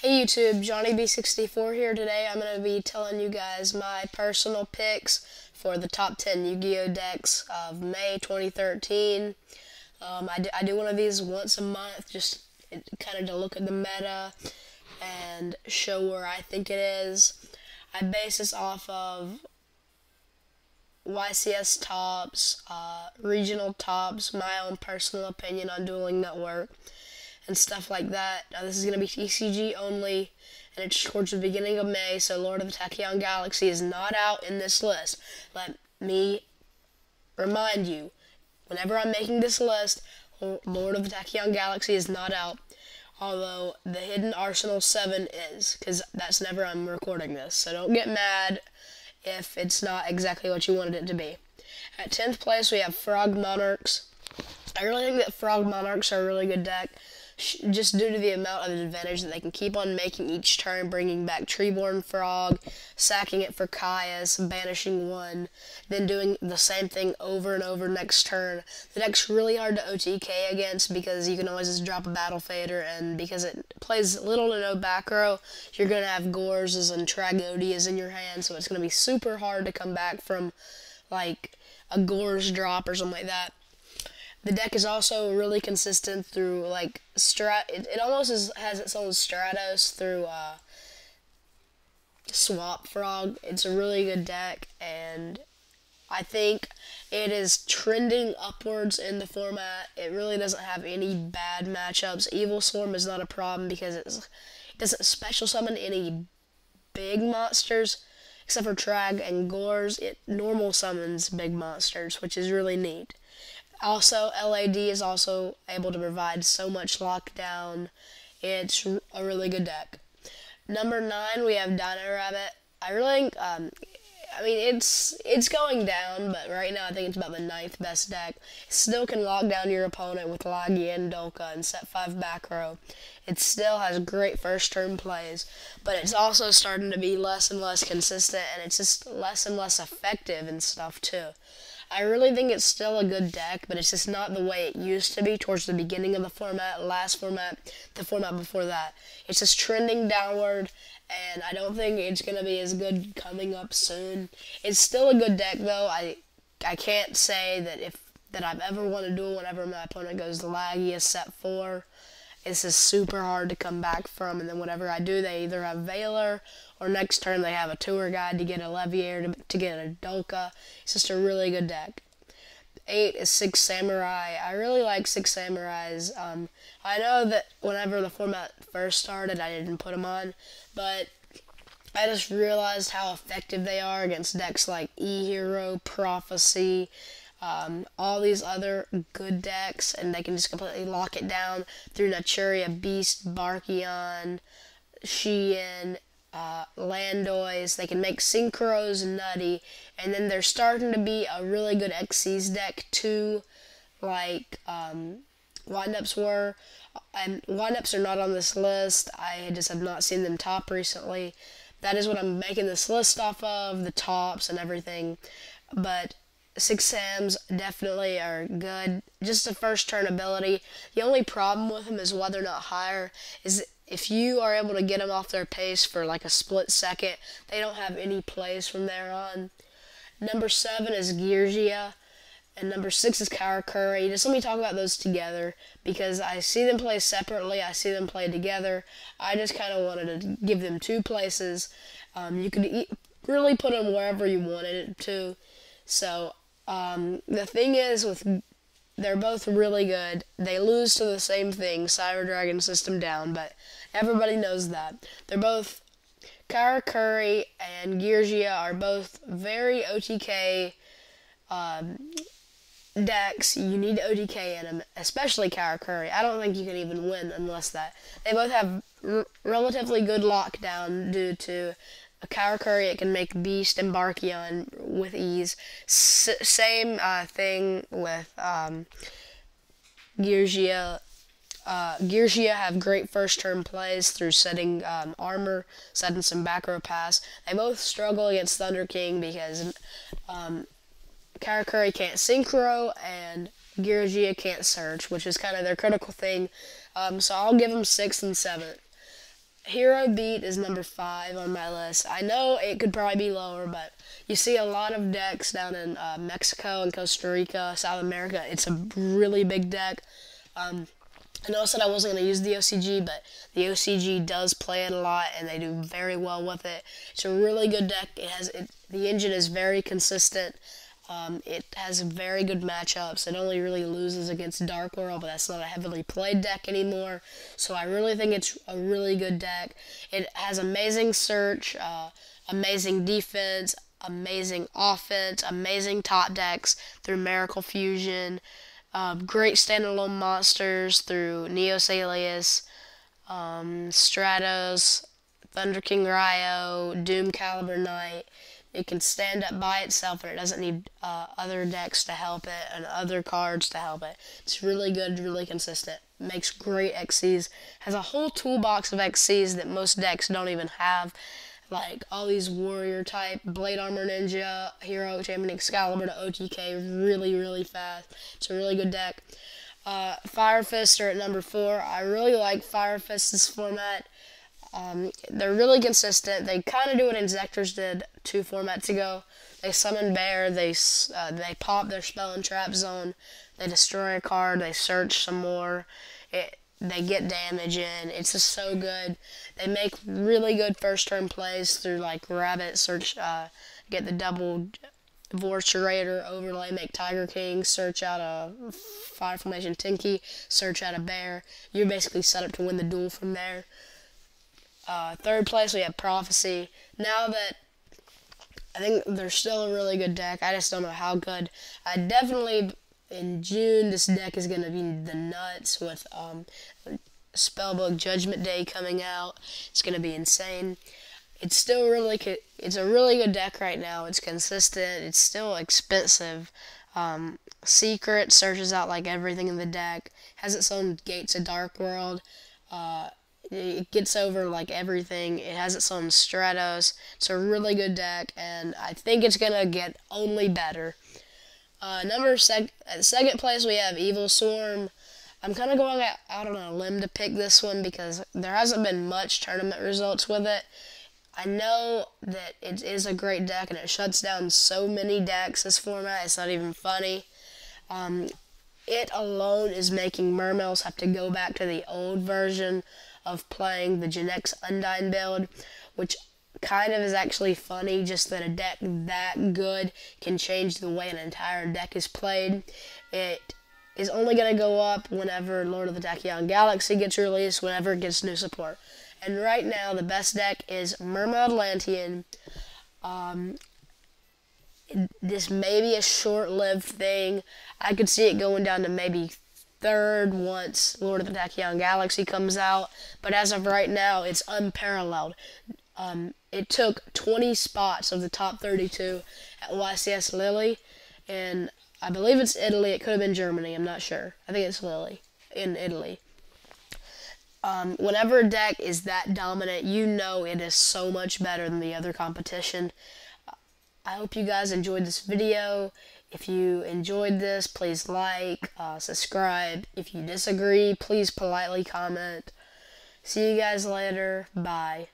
Hey YouTube, Johnny B64 here. Today I'm going to be telling you guys my personal picks for the top 10 Yu-Gi-Oh! Decks of May 2013. I do one of these once a month, just kind of to look at the meta and show where I think it is. I base this off of YCS tops, regional tops, my own personal opinion on Dueling Network, and stuff like that. Now this is going to be ECG only, and it's towards the beginning of May, so Lord of the Tachyon Galaxy is not out in this list. Let me remind you, whenever I'm making this list, Lord of the Tachyon Galaxy is not out, although the Hidden Arsenal 7 is, because that's never I'm recording this, so don't get mad if it's not exactly what you wanted it to be. At 10th place we have Frog Monarchs. I really think that Frog Monarchs are a really good deck, just due to the amount of advantage that they can keep on making each turn, bringing back Treeborn Frog, sacking it for Caius, banishing one, then doing the same thing over and over next turn. The deck's really hard to OTK against because you can always just drop a Battle Fader, and because it plays little to no back row, you're going to have Gorz and Tragodias in your hand, so it's going to be super hard to come back from like a Gorz drop or something like that. The deck is also really consistent through, like, it almost has its own Stratos through Swap Frog. It's a really good deck, and I think it is trending upwards in the format. It really doesn't have any bad matchups. Evil Swarm is not a problem because it doesn't special summon any big monsters, except for Trag and Gorz. It normal summons big monsters, which is really neat. Also, LAD is also able to provide so much lockdown. It's a really good deck. Number 9, we have Dino Rabbit. I really think, I mean, it's going down, but right now I think it's about the 9th best deck. It still can lock down your opponent with Lagi and Dolka and set 5 back row. It still has great first turn plays, but it's also starting to be less and less consistent, and it's just less and less effective and stuff too. I really think it's still a good deck, but it's just not the way it used to be towards the beginning of the format, last format, the format before that. It's just trending downward, and I don't think it's going to be as good coming up soon. It's still a good deck, though. I can't say that I've ever won a duel whenever my opponent goes to Lagi as set 4. It's just super hard to come back from, and then whenever I do, they either have Valor, or next turn they have a Tour Guide to get a Leviator, to get a Dolka. It's just a really good deck. 8 is Six Samurai. I really like Six Samurais. I know that whenever the format first started, I didn't put them on, but I just realized how effective they are against decks like E-Hero, Prophecy, all these other good decks, and they can just completely lock it down through Naturia Beast, Barkion, Shein, Landoys. They can make Synchros nutty, and then there's starting to be a really good Xyz deck too, like Windups were, and Windups are not on this list. I just have not seen them top recently. That is what I'm making this list off of, the tops and everything, but Six Sams definitely are good. Just a first turn ability. The only problem with them is why they're not higher is if you are able to get them off their pace for like a split second, they don't have any plays from there on. Number 7 is Geargia, and number 6 is Karakuri. Just let me talk about those together because I see them play separately, I see them play together. I just kind of wanted to give them 2 places. You could really put them wherever you wanted it to. So, the thing is, they're both really good. They lose to the same thing, Cyber Dragon System down, but everybody knows that. They're both, Karakuri and Geargia are both very OTK decks. You need OTK in them, especially Karakuri. I don't think you can even win unless that. They both have relatively good lockdown due to Karakuri. It can make Beast and Barkion with ease. Same thing with Geargia. Geargia have great first turn plays through setting armor, setting some back row pass. They both struggle against Thunder King because Karakuri can't synchro and Geargia can't search, which is kind of their critical thing. So I'll give them 6th and 7th. Hero Beat is number 5 on my list. I know it could probably be lower, but you see a lot of decks down in Mexico and Costa Rica, South America. It's a really big deck. I know I said I wasn't going to use the OCG, but the OCG does play it a lot, and they do very well with it. It's a really good deck. The engine is very consistent. It has very good matchups. It only really loses against Dark World, but that's not a heavily played deck anymore. So I really think it's a really good deck. It has amazing search, amazing defense, amazing offense, amazing top decks through Miracle Fusion, great standalone monsters through Neosalius, Stratos, Thunder King Ryo, Doom Caliber Knight. It can stand up by itself, and it doesn't need other decks to help it and other cards to help it. It's really good, really consistent. Makes great XCs. Has a whole toolbox of XCs that most decks don't even have. Like all these warrior type, Blade Armor Ninja, Hero, Champion Excalibur to OTK, really, really fast. It's a really good deck. Fire Fists are at number 4. I really like Fire Fists' format. They're really consistent. They kind of do what Inzectors did 2 formats ago. They summon Bear, they pop their spell and trap zone, they destroy a card, they search some more, they get damage in. It's just so good. They make really good first turn plays through like Rabbit, search, get the double Vorturator overlay, make Tiger King, search out a Fire Formation Tinky, search out a Bear. You're basically set up to win the duel from there. Third place, we have Prophecy. Now that I think they're still a really good deck, I just don't know how good. Definitely in June, this deck is going to be the nuts with Spellbook Judgment Day coming out. It's going to be insane. It's still it's a really good deck right now. It's consistent. It's still expensive. Secret searches out like everything in the deck. Has its own Gates of Dark World. It gets over like everything. It has its own Stratos. It's a really good deck, and I think it's gonna get only better. At second place we have Evil Swarm. I'm kind of going out on a limb to pick this one because there hasn't been much tournament results with it. I know that it is a great deck and it shuts down so many decks this format. It's not even funny. It alone is making Mermails have to go back to the old version of playing the Genex Undyne build, which kind of is actually funny, just that a deck that good can change the way an entire deck is played. It is only going to go up whenever Lord of the Tachyon Galaxy gets released, whenever it gets new support. And right now, the best deck is Mermaid Atlantean. This may be a short-lived thing. I could see it going down to maybe third once Lord of the Tachyon Galaxy comes out, but as of right now, it's unparalleled. It took 20 spots of the top 32 at YCS Lille, and I believe it's Italy. It could have been Germany. I'm not sure. I think it's Lille in Italy. Whenever a deck is that dominant, you know it is so much better than the other competition. I hope you guys enjoyed this video. If you enjoyed this, please like, subscribe. If you disagree, please politely comment. See you guys later. Bye.